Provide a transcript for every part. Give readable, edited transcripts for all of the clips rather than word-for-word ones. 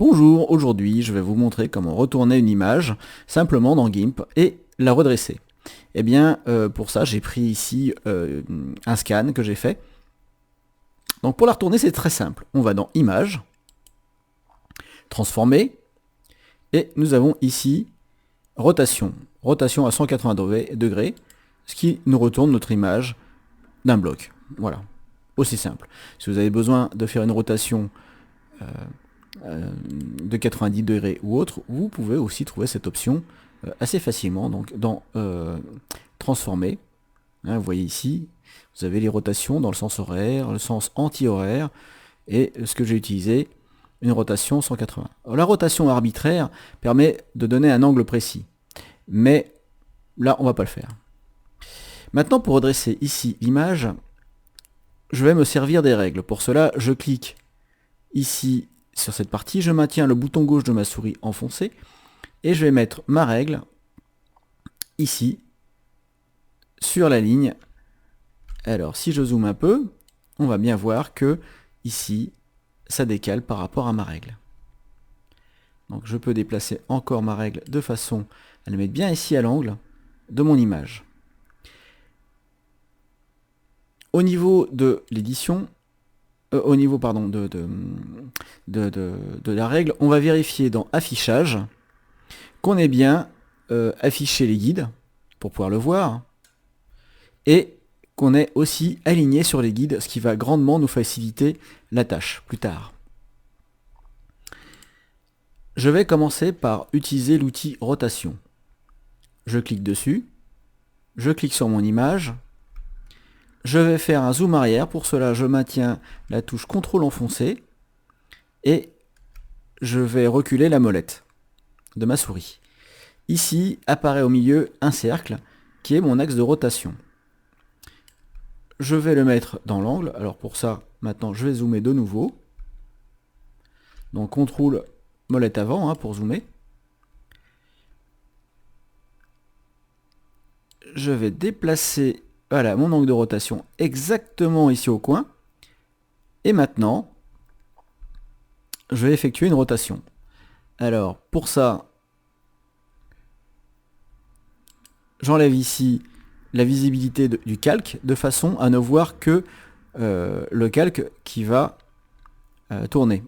Bonjour, aujourd'hui je vais vous montrer comment retourner une image simplement dans GIMP et la redresser. Eh bien pour ça j'ai pris ici un scan que j'ai fait. Donc pour la retourner c'est très simple, on va dans Images, Transformer, et nous avons ici Rotation, rotation à 180 degrés, ce qui nous retourne notre image d'un bloc. Voilà, aussi simple. Si vous avez besoin de faire une rotation de 90 degrés ou autre, vous pouvez aussi trouver cette option assez facilement. Donc dans Transformer, hein, vous voyez ici, vous avez les rotations dans le sens horaire, le sens anti-horaire, et ce que j'ai utilisé, une rotation 180. Alors, la rotation arbitraire permet de donner un angle précis, mais là on va pas le faire. Maintenant, pour redresser ici l'image, je vais me servir des règles. Pour cela, je clique ici sur cette partie, je maintiens le bouton gauche de ma souris enfoncé, et je vais mettre ma règle ici, sur la ligne. Alors, si je zoome un peu, on va bien voir que ici, ça décale par rapport à ma règle. Donc je peux déplacer encore ma règle de façon à le mettre bien ici à l'angle de mon image. Au niveau de l'édition, au niveau pardon, de la règle, on va vérifier dans Affichage qu'on ait bien affiché les guides pour pouvoir le voir, et qu'on ait aussi aligné sur les guides, ce qui va grandement nous faciliter la tâche plus tard. Je vais commencer par utiliser l'outil rotation. Je clique dessus, je clique sur mon image, je vais faire un zoom arrière. Pour cela, je maintiens la touche CTRL enfoncée et je vais reculer la molette de ma souris. Ici apparaît au milieu un cercle qui est mon axe de rotation. Je vais le mettre dans l'angle. Alors pour ça, maintenant je vais zoomer de nouveau. Donc CTRL molette avant pour zoomer. Je vais déplacer mon angle de rotation exactement ici au coin. Et maintenant, je vais effectuer une rotation. Alors pour ça, j'enlève ici la visibilité du calque de façon à ne voir que le calque qui va tourner.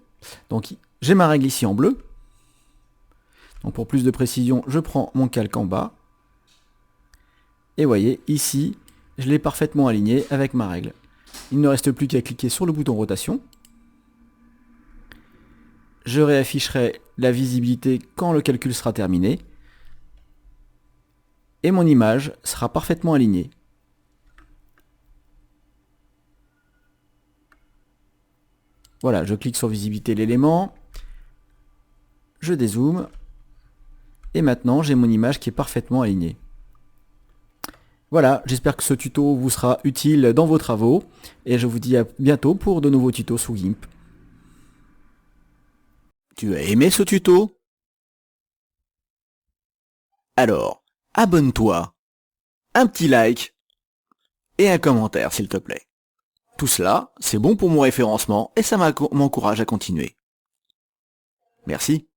Donc j'ai ma règle ici en bleu. Donc pour plus de précision, je prends mon calque en bas. Et voyez, ici, je l'ai parfaitement aligné avec ma règle. Il ne reste plus qu'à cliquer sur le bouton rotation. Je réafficherai la visibilité quand le calcul sera terminé. Et mon image sera parfaitement alignée. Voilà, je clique sur visibilité l'élément. Je dézoome. Et maintenant, j'ai mon image qui est parfaitement alignée. Voilà, j'espère que ce tuto vous sera utile dans vos travaux, et je vous dis à bientôt pour de nouveaux tutos sous GIMP. Tu as aimé ce tuto? Alors, abonne-toi, un petit like et un commentaire s'il te plaît. Tout cela, c'est bon pour mon référencement et ça m'encourage à continuer. Merci.